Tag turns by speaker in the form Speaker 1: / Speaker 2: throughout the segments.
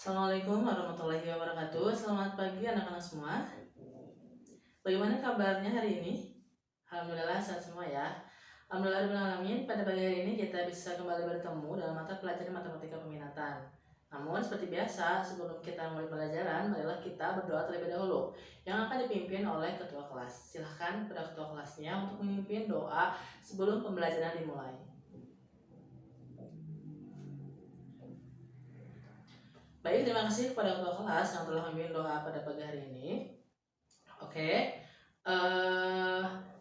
Speaker 1: Assalamualaikum warahmatullahi wabarakatuh. Selamat pagi anak-anak semua. Bagaimana kabarnya hari ini? Alhamdulillah sehat semua ya. Alhamdulillahirrahmanirrahim. Pada pagi hari ini kita bisa kembali bertemu dalam mata pelajaran matematika peminatan. Namun seperti biasa, sebelum kita mulai pelajaran, marilah kita berdoa terlebih dahulu yang akan dipimpin oleh ketua kelas. Silahkan pada ketua kelasnya untuk memimpin doa sebelum pembelajaran dimulai. Baik, terima kasih kepada ketua kelas yang telah memimpin doa pada pagi hari ini. Oke,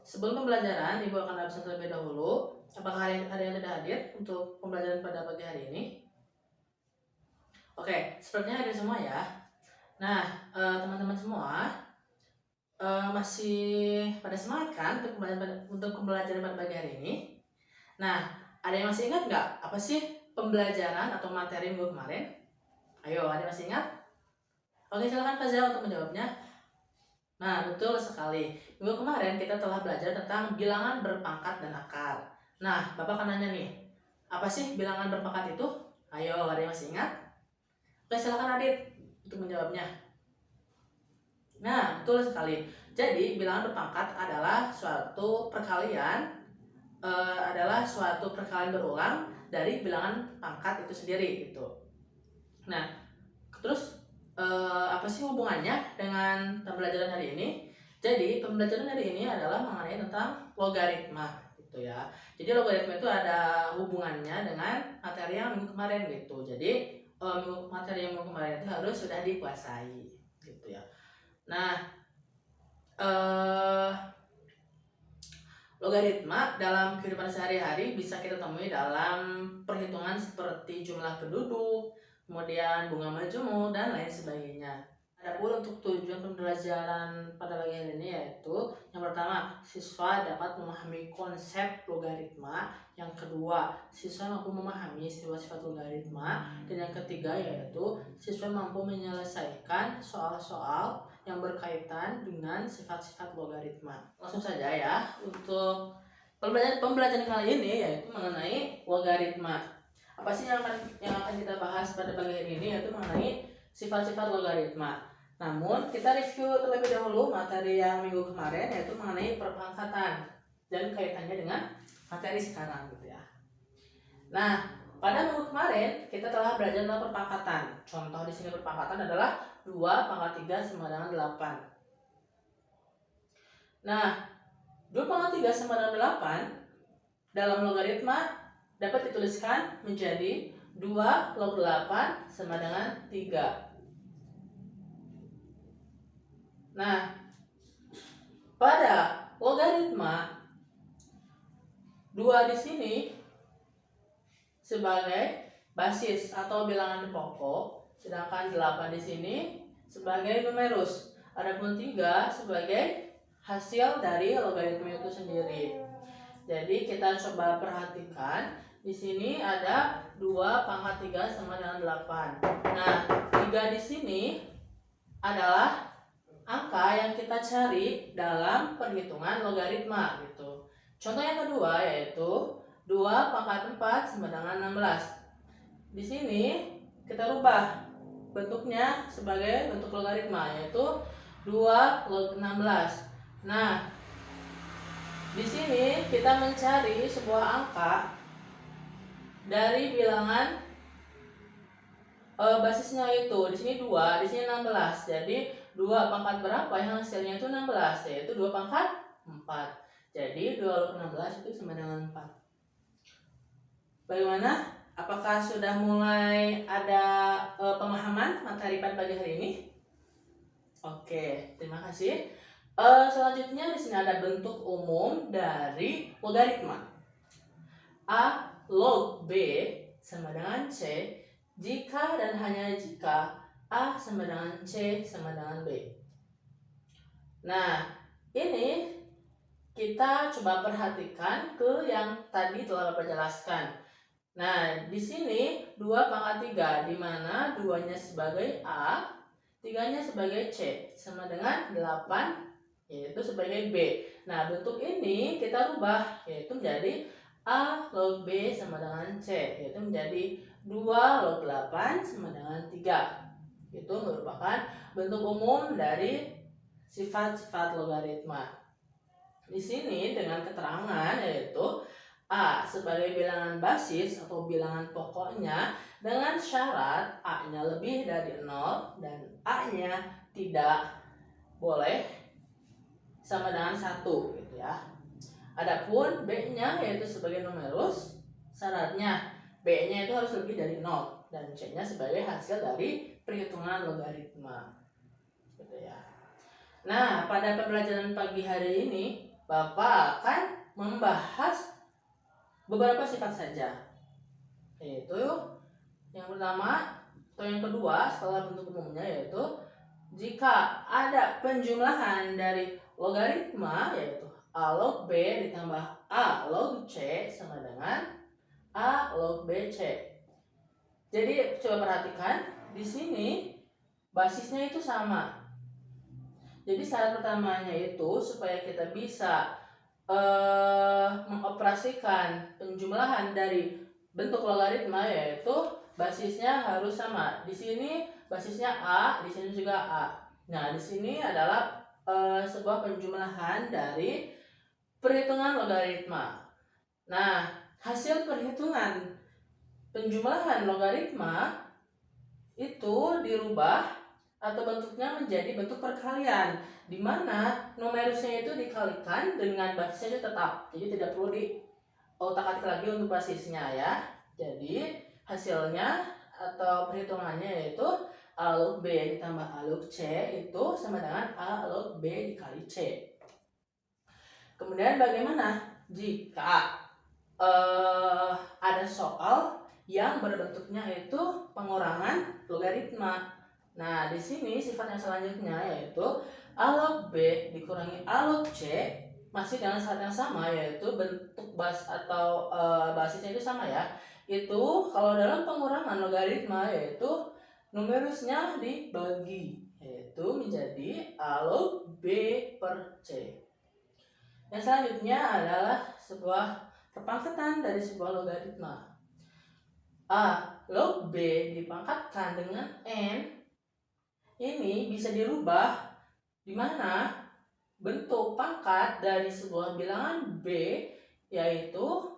Speaker 1: sebelum pembelajaran, Ibu akan absen terlebih dahulu. Apakah ada yang tidak hadir untuk pembelajaran pada pagi hari ini? Oke, sepertinya hadir semua ya. Nah, teman-teman semua masih pada semangat kan untuk pembelajaran pada pagi hari ini? Nah, ada yang masih ingat nggak apa sih pembelajaran atau materi minggu kemarin? Ayo, ada yang masih ingat? Oke, silakan Fazal untuk menjawabnya. Nah, betul sekali. Minggu kemarin kita telah belajar tentang bilangan berpangkat dan akar. Nah, Bapak akan nanya nih, apa sih bilangan berpangkat itu? Ayo, ada yang masih ingat? Oke, silakan Adit untuk menjawabnya. Nah, betul sekali. Jadi, bilangan berpangkat adalah suatu perkalian berulang dari bilangan pangkat itu sendiri gitu. Nah, terus apa sih hubungannya dengan pembelajaran hari ini? Jadi pembelajaran hari ini adalah mengenai tentang logaritma gitu ya. Jadi logaritma itu ada hubungannya dengan materi yang minggu kemarin gitu. Jadi materi yang minggu kemarin itu harus sudah dikuasai gitu ya. Nah, logaritma dalam kehidupan sehari-hari bisa kita temui dalam perhitungan seperti jumlah penduduk, kemudian bunga majemuk, dan lain sebagainya. Adapun untuk tujuan pembelajaran pada pagi hari ini yaitu yang pertama, siswa dapat memahami konsep logaritma. Yang kedua, siswa mampu memahami sifat-sifat logaritma. Dan yang ketiga yaitu siswa mampu menyelesaikan soal-soal yang berkaitan dengan sifat-sifat logaritma. Langsung saja ya untuk pembelajaran kali ini yaitu mengenai logaritma. Apa sih yang akan kita bahas pada pagi hari ini yaitu mengenai sifat-sifat logaritma. Namun kita review terlebih dahulu materi yang minggu kemarin yaitu mengenai perpangkatan dan kaitannya dengan materi sekarang gitu ya. Nah, pada minggu kemarin kita telah belajar tentang perpangkatan. Contoh di sini perpangkatan adalah 2 pangkat 3 sama dengan 8. Nah, 2 pangkat 3 sama dengan 8 dalam logaritma dapat dituliskan menjadi 2 log 8 sama dengan 3. Nah, pada logaritma 2 di sini sebagai basis atau bilangan pokok, sedangkan 8 di sini sebagai numerus. Adapun 3 sebagai hasil dari logaritma itu sendiri. Jadi kita coba perhatikan di sini ada 2 pangkat 3 sama dengan 8. Nah, 3 di sini adalah angka yang kita cari dalam perhitungan logaritma gitu. Contoh yang kedua yaitu 2 pangkat 4 sama dengan 16. Di sini kita rubah bentuknya sebagai bentuk logaritma yaitu 2 log 16. Nah, di sini kita mencari sebuah angka dari bilangan basisnya itu. Di sini 2, di sini 16. Jadi 2 pangkat berapa yang hasilnya itu 16, yaitu 2 pangkat 4. Jadi 2 log 16 itu sama dengan 4. Bagaimana? Apakah sudah mulai ada pemahaman materi pada pagi hari ini? Oke, terima kasih. Selanjutnya di sini ada bentuk umum dari logaritma. A log B sama dengan C jika dan hanya jika A sama dengan C sama dengan B. Nah, ini kita coba perhatikan ke yang tadi telah Bapak jelaskan. Nah, di sini 2 pangkat 3 di mana 2-nya sebagai A, 3-nya sebagai C sama dengan 8 yaitu sebagai B. Nah, bentuk ini kita rubah yaitu menjadi A log B sama dengan C yaitu menjadi 2 log 8 sama dengan 3. Itu merupakan bentuk umum dari sifat-sifat logaritma. Di sini dengan keterangan yaitu A sebagai bilangan basis atau bilangan pokoknya dengan syarat A-nya lebih dari 0 dan A-nya tidak boleh sama dengan 1 gitu ya. Adapun B-nya yaitu sebagai numerus, syaratnya B-nya itu harus lebih dari 0 dan C-nya sebagai hasil dari perhitungan logaritma. Gitu ya. Nah, pada pembelajaran pagi hari ini Bapak akan membahas beberapa sifat saja. Yaitu yang pertama atau yang kedua setelah bentuk umumnya, yaitu jika ada penjumlahan dari logaritma yaitu A log B ditambah A log C sama dengan A log BC. Jadi coba perhatikan di sini basisnya itu sama. Jadi syarat pertamanya itu supaya kita bisa mengoperasikan penjumlahan dari bentuk logaritma yaitu basisnya harus sama. Di sini basisnya A, di sini juga A. Nah, di sini adalah sebuah penjumlahan dari perhitungan logaritma. Nah, hasil perhitungan penjumlahan logaritma itu dirubah atau bentuknya menjadi bentuk perkalian, di mana numerusnya itu dikalikan dengan basisnya itu tetap, jadi tidak perlu diotak-atik lagi untuk basisnya ya. Jadi hasilnya atau perhitungannya yaitu A log B ditambah A log C itu sama dengan A log B dikali C. Kemudian bagaimana jika ada soal yang berbentuknya itu pengurangan logaritma? Nah, di sini sifat yang selanjutnya yaitu A log B dikurangi A log C masih dengan syarat yang sama, yaitu bentuk atau basisnya itu sama ya. Itu kalau dalam pengurangan logaritma yaitu numerusnya dibagi, yaitu menjadi A log B per C. Yang selanjutnya adalah sebuah perpangkatan dari sebuah logaritma. A log B dipangkatkan dengan N ini bisa dirubah, di mana bentuk pangkat dari sebuah bilangan B yaitu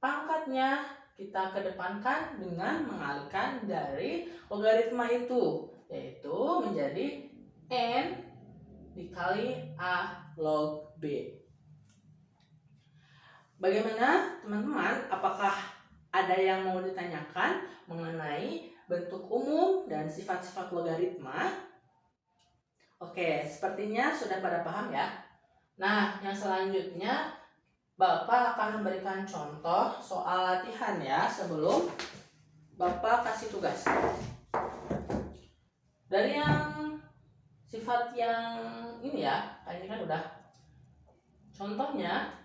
Speaker 1: pangkatnya kita kedepankan dengan mengalihkan dari logaritma itu, yaitu menjadi N dikali A log B. Bagaimana teman-teman? Apakah ada yang mau ditanyakan mengenai bentuk umum dan sifat-sifat logaritma? Oke, sepertinya sudah pada paham ya. Nah, yang selanjutnya Bapak akan memberikan contoh soal latihan ya sebelum Bapak kasih tugas. Dari yang sifat yang ini ya, ini kan udah. Contohnya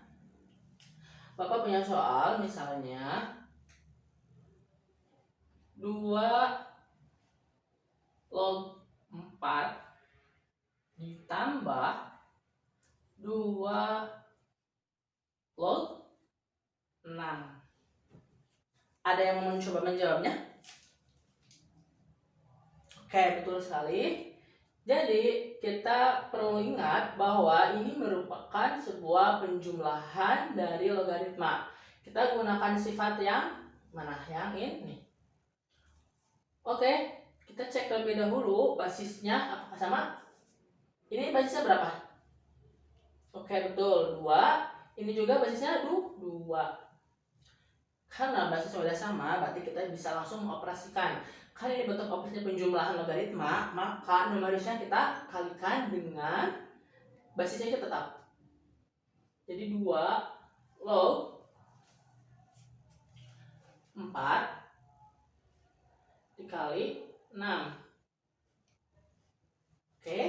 Speaker 1: Bapak punya soal misalnya 2 log 4 ditambah 2 log 6. Ada yang mau mencoba menjawabnya? Oke, betul sekali. Jadi kita perlu ingat bahwa ini merupakan sebuah penjumlahan dari logaritma. Kita gunakan sifat yang mana? Yang ini. Oke, kita cek terlebih dahulu basisnya apakah sama. Ini basisnya berapa? Oke, betul 2. Ini juga basisnya 2. Karena basisnya sudah sama, berarti kita bisa langsung mengoperasikan. Karena ini bentuk operasi penjumlahan logaritma, maka numerusnya kita kalikan dengan basisnya itu tetap. Jadi 2 log 4 dikali 6. Oke,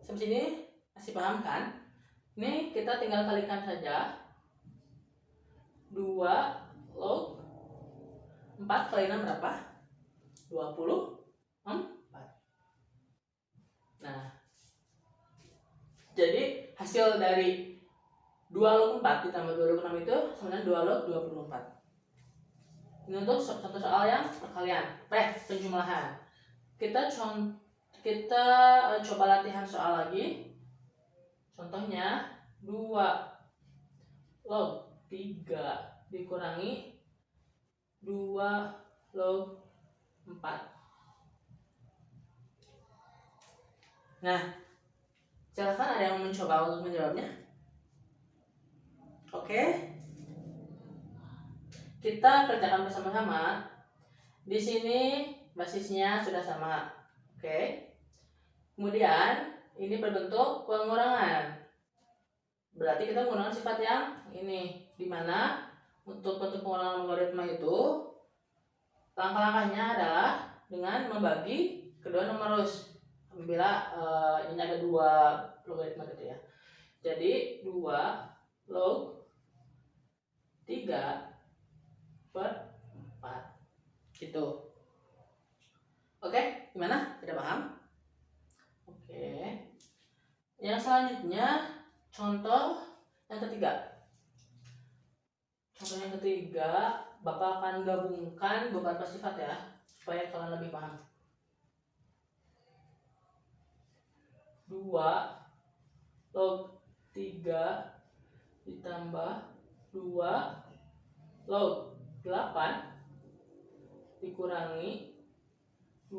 Speaker 1: sampai sini masih paham kan? Ini kita tinggal kalikan saja. 2 log 4 kali 6 berapa? 24. Nah, jadi hasil dari 2 log 4 ditambah 2 log 6 itu sebenarnya 2 log 24. Ini untuk satu soal yang perkalian, penjumlahan. Kita coba latihan soal lagi. Contohnya 2 log 3 dikurangi 2 log 4. Nah, silakan ada yang mencoba untuk menjawabnya. Oke, kita kerjakan bersama-sama. Di sini basisnya sudah sama. Oke, kemudian ini berbentuk pengurangan. Berarti kita menggunakan sifat yang ini, dimana untuk bentuk pengurangan logaritma itu langkah-langkahnya adalah dengan membagi kedua nomor ruas. Apabila ini ada 2 logaritma gitu ya. Jadi 2 log 3 per 4 gitu. Oke, gimana? Tidak paham? Oke. Yang selanjutnya contoh yang ketiga. Contoh yang ketiga, Bapak akan gabungkan beberapa sifat ya, supaya kalian lebih paham. 2 log 3 ditambah 2 log 8 dikurangi 2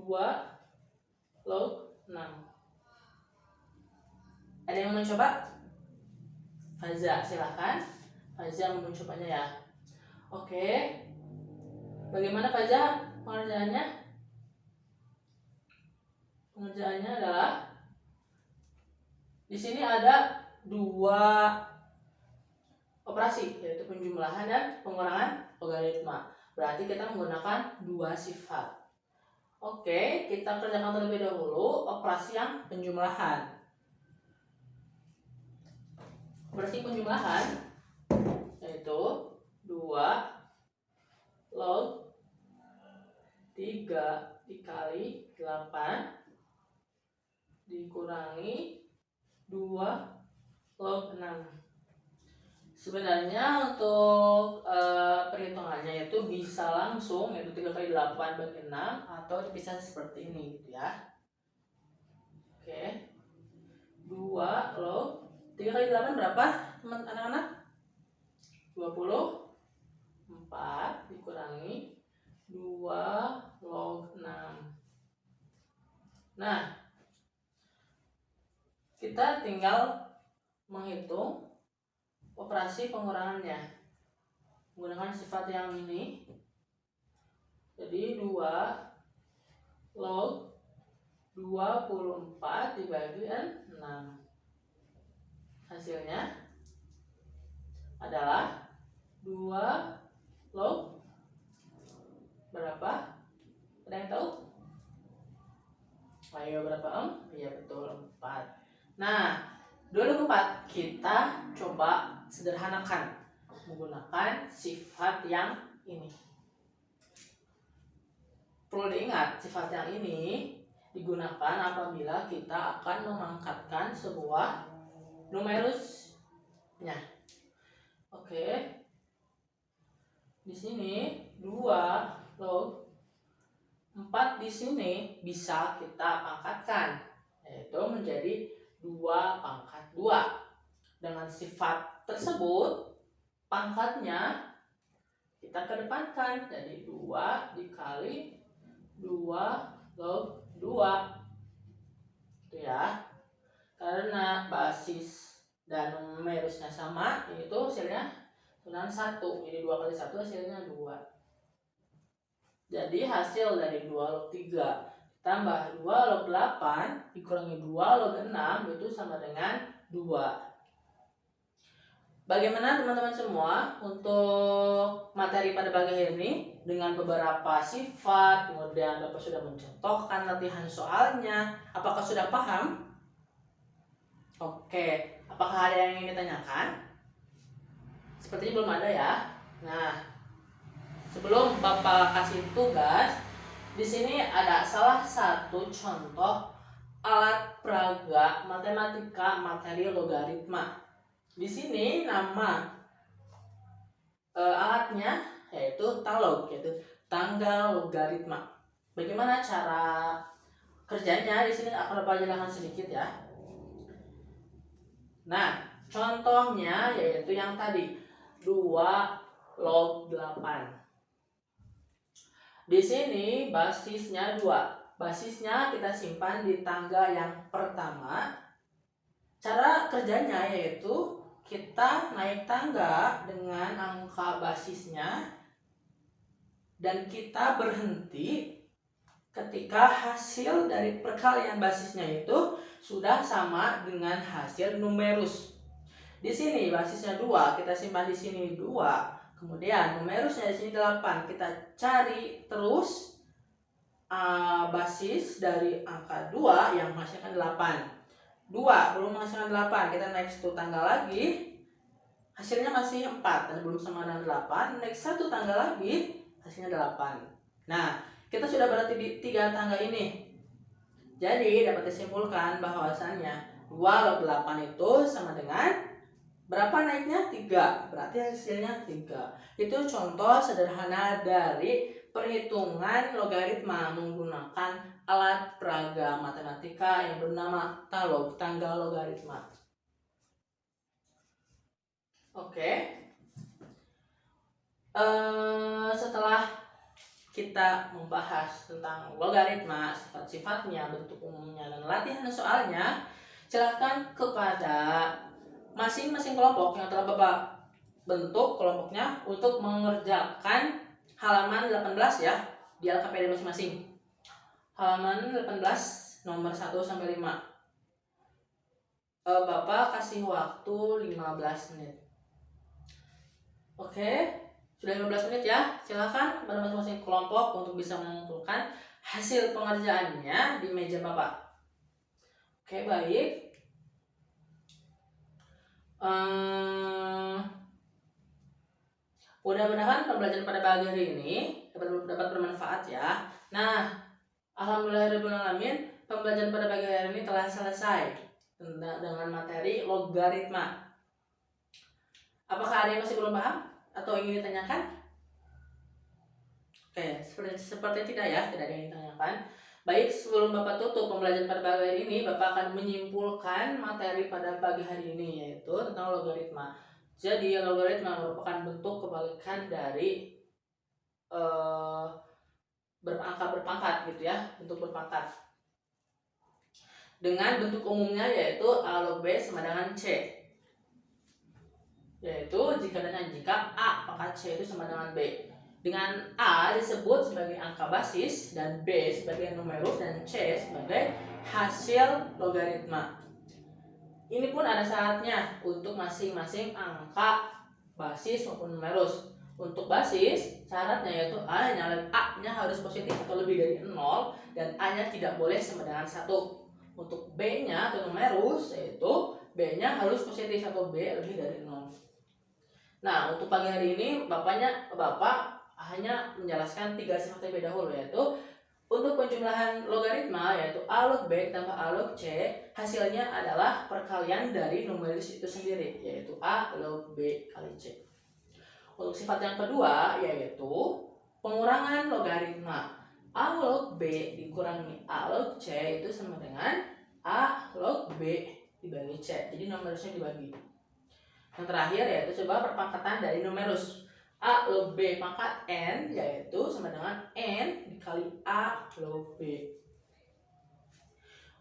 Speaker 1: log 6. Ada yang mencoba? Faza, silahkan. Faza mencobanya ya. Oke. Bagaimana Faza pengerjaannya? Pengerjaannya adalah di sini ada 2 operasi, yaitu penjumlahan dan pengurangan logaritma. Berarti kita menggunakan 2 sifat. Oke, kita kerjakan terlebih dahulu operasi yang penjumlahan. Operasi penjumlahan yaitu 2 log 3 dikali 8 dikurangi 2 log 6. Sebenarnya untuk perhitungannya itu bisa langsung, yaitu 3 kali 8 bagi 6, atau dipisah seperti ini gitu ya. Oke, 2 log 3 kali 8 berapa anak-anak? 24 dikurangi 2 log 6. Nah, kita tinggal menghitung operasi pengurangannya menggunakan sifat yang ini. Jadi 2 log 24 dibagi 6. Hasilnya adalah 2 log berapa? Ada yang tahu? Ayo, berapa Om? Iya betul, 4. Nah, 2 log 4 kita coba sederhanakan menggunakan sifat yang ini. Perlu diingat, sifat yang ini digunakan apabila kita akan memangkatkan sebuah numerusnya. Oke. Di sini 2 log 4 di sini bisa kita pangkatkan, yaitu menjadi 2 pangkat 2. Dengan sifat tersebut, pangkatnya kita kedepankan, jadi 2 dikali 2 log 2. Itu ya. Karena basis dan numerusnya sama, itu hasilnya dengan 1. Jadi 2 kali 1 hasilnya 2. Jadi hasil dari 2 log 3 tambah 2 log 8 dikurangi 2 log 6 itu sama dengan 2. Bagaimana teman-teman semua untuk materi pada pagi hari ini dengan beberapa sifat, kemudian Bapak sudah mencontohkan latihan soalnya. Apakah sudah paham? Oke, apakah ada yang ingin ditanyakan? Sepertinya belum ada ya. Nah, sebelum Bapak kasih tugas, di sini ada salah satu contoh alat peraga matematika materi logaritma. Di sini nama alatnya yaitu talog, yaitu tanggal logaritma. Bagaimana cara kerjanya di sini akan Bapak jelaskan sedikit ya. Nah, contohnya yaitu yang tadi 2 log 8. Di sini basisnya 2. Basisnya kita simpan di tangga yang pertama. Cara kerjanya yaitu kita naik tangga dengan angka basisnya dan kita berhenti ketika hasil dari perkalian basisnya itu sudah sama dengan hasil numerus. Di sini basisnya 2, kita simpan di sini 2. Kemudian numerusnya di sini 8. Kita cari terus basis dari angka 2 yang menghasilkan 8. 2 belum menghasilkan 8, kita naik 1 tangga lagi. Hasilnya masih 4 dan belum sama dengan 8. Naik 1 tangga lagi, hasilnya 8. Nah, kita sudah berarti di 3 tangga ini. Jadi dapat disimpulkan bahwasannya 2 log 8 itu sama dengan berapa naiknya? 3. Berarti hasilnya 3. Itu contoh sederhana dari perhitungan logaritma menggunakan alat peraga matematika yang bernama talog, tanggal logaritma. Oke. Setelah kita membahas tentang logaritma, sifat-sifatnya, bentuk umumnya, dan latihan soalnya, silahkan kepada masing-masing kelompok yang telah Bapak bentuk kelompoknya untuk mengerjakan halaman 18 ya, di LKPD masing-masing. Halaman 18 nomor 1 sampai 5. Bapak kasih waktu 15 menit. Oke, sudah 15 menit ya. Silakan kepada masing-masing kelompok untuk bisa mengumpulkan hasil pengerjaannya di meja Bapak. Oke, baik. Mudah-mudahan pembelajaran pada pagi hari ini dapat bermanfaat ya. Nah, alhamdulillahirobbilalamin, pembelajaran pada pagi hari ini telah selesai dengan materi logaritma. Apakah ada yang masih belum paham atau ingin ditanyakan? Oke, seperti tidak ya, tidak ada yang ditanyakan. Baik, sebelum Bapak tutup pembelajaran pada pagi hari ini, Bapak akan menyimpulkan materi pada pagi hari ini, yaitu tentang logaritma. Jadi, logaritma merupakan bentuk kebalikan dari angka berpangkat gitu ya, bentuk berpangkat. Dengan bentuk umumnya yaitu A log B sama dengan C. Yaitu jika A pangkat C itu sama dengan B. Dengan A disebut sebagai angka basis dan B sebagai numerus dan C sebagai hasil logaritma. Ini pun ada syaratnya untuk masing-masing angka basis maupun numerus. Untuk basis, syaratnya yaitu A-nya harus positif atau lebih dari 0 dan A-nya tidak boleh sama dengan 1. Untuk B-nya atau numerus, yaitu B-nya harus positif atau B lebih dari 0. Nah, untuk pagi hari ini Bapak hanya menjelaskan 3 sifat terlebih dahulu, yaitu untuk penjumlahan logaritma yaitu A log B tambah A log C, hasilnya adalah perkalian dari numerus itu sendiri, yaitu A log B kali C. Untuk sifat yang kedua yaitu pengurangan logaritma. A log B dikurangi A log C itu sama dengan A log B dibagi C. Jadi numerusnya dibagi. Yang terakhir yaitu coba perpangkatan dari numerus. A log B pangkat N yaitu sama dengan N dikali A log B.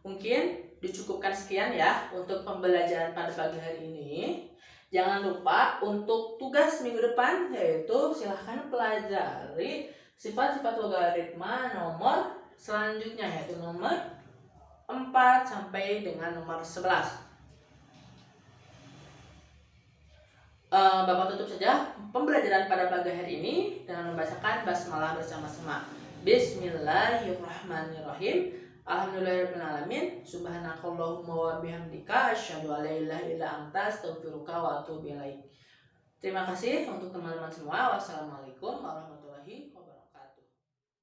Speaker 1: Mungkin dicukupkan sekian ya untuk pembelajaran pada pagi hari ini. Jangan lupa untuk tugas minggu depan yaitu silahkan pelajari sifat-sifat logaritma nomor selanjutnya, yaitu nomor 4 sampai dengan nomor 11. Bapak tutup saja pembelajaran pada pagi hari ini dengan membacakan basmalah bersama-sama. Bismillahirrahmanirrahim. Alhamdulillahirrahmanirrahim. Subhanakallahumma wa bihamdika asyhadu an la ilaha illa anta astaghfiruka wa atubu ilaik. Terima kasih untuk teman-teman semua. Wassalamualaikum warahmatullahi wabarakatuh.